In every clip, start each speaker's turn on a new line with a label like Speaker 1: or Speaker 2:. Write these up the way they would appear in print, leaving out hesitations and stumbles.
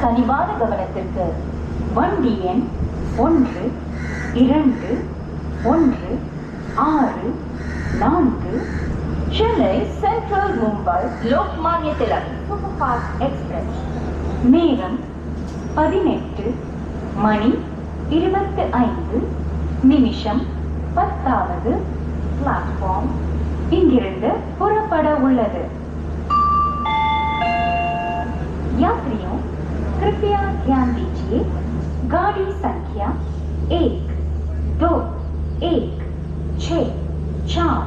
Speaker 1: கனிவான கவனத்திற்கு வண்டி எண் 1, 2, 1, 6, 4 Chennai central Mumbai Lokmanya Tilak superfast express. நேரம் 18 மணி 25 நிமிஷம் 10வது பிளாட்ஃபார்ம் இங்கிருந்து புறப்பட உள்ளது. यात्रियों कृपया ध्यान दीजिए, गाड़ी संख्या 1, 2, 1, 6, 4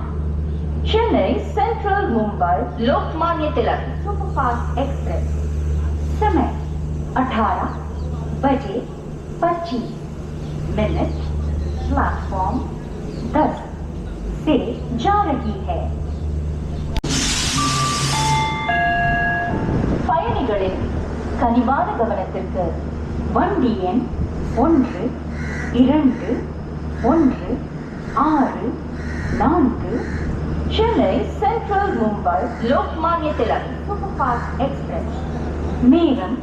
Speaker 1: Chennai central Mumbai Lokmanya Tilak superfast express समय 18:25 प्लेटफॉर्म 10 से जा रही है. பயணிகளின் கனிவான கவனத்திற்கு வண்டி எண் 1, 2, 1, 6, 4 Chennai central Mumbai Lokmanya Tilak superfast express. நேரம்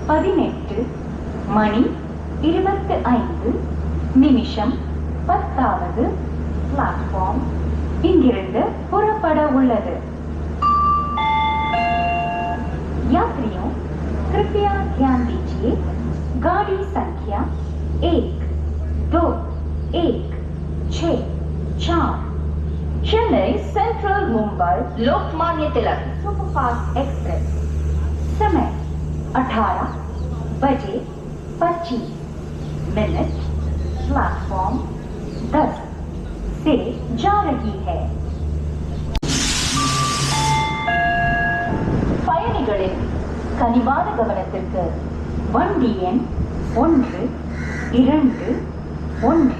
Speaker 1: 18 மணி 25 நிமிஷம் 10வது பிளாட்ஃபார்ம் இங்கிருந்து புறப்பட உள்ளது. यात्रियों कृपया ध्यान दीजिए, गाड़ी संख्या 1, 2, 1, 6, 4 Chennai central Mumbai Lokmanya Tilak superfast express समय 18:25 प्लेटफॉर्म 10 से जा रही है. பயணிகளின் கனிவான கவனத்திற்கு வண்டி எண் 1, 2,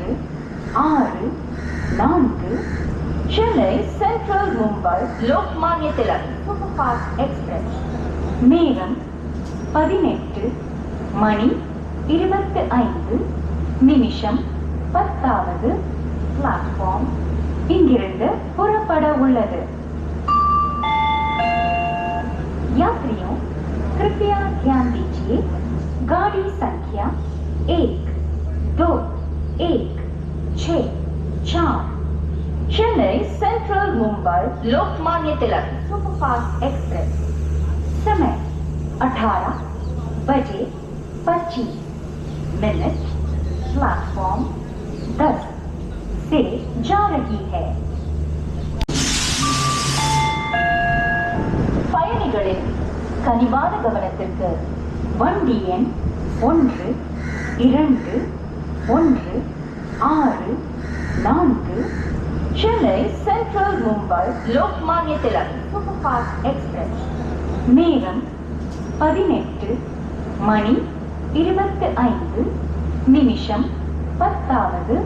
Speaker 1: 1, 6, 4 Chennai central Mumbai Lokmanya Tilak superfast express. நேரம் 18 மணி 25 நிமிஷம் 10வது பிளாட்ஃபார்ம் இங்கிருந்து புறப்பட உள்ளது. यात्रियों कृपया ध्यान दीजिए, गाड़ी संख्या 1, 2, 1, 6, 4 Chennai central Mumbai Lokmanya Tilak superfast express समय 18:25 प्लेटफॉर्म 10 से जा रही है. பயணிகளின் கனிவான கவனத்திற்கு வண்டி எண் 1, 2, 1, 6, 4 Chennai central Mumbai Lokmanya Tilak superfast express. நேரம் 18 மணி 25 நிமிஷம் 10வது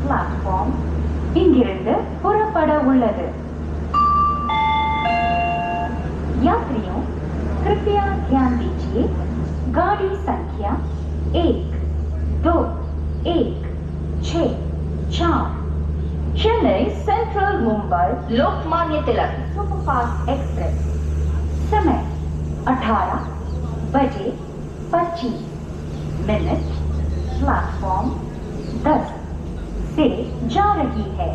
Speaker 1: பிளாட்ஃபார்ம் இங்கிருந்து புறப்பட உள்ளது. यात्रियों कृपया ध्यान दीजिए, गाड़ी संख्या 1, 2, 1, 6, 4 Chennai central Mumbai Lokmanya Tilak superfast express समय 18:25 प्लेटफॉर्म 10 से जा रही है.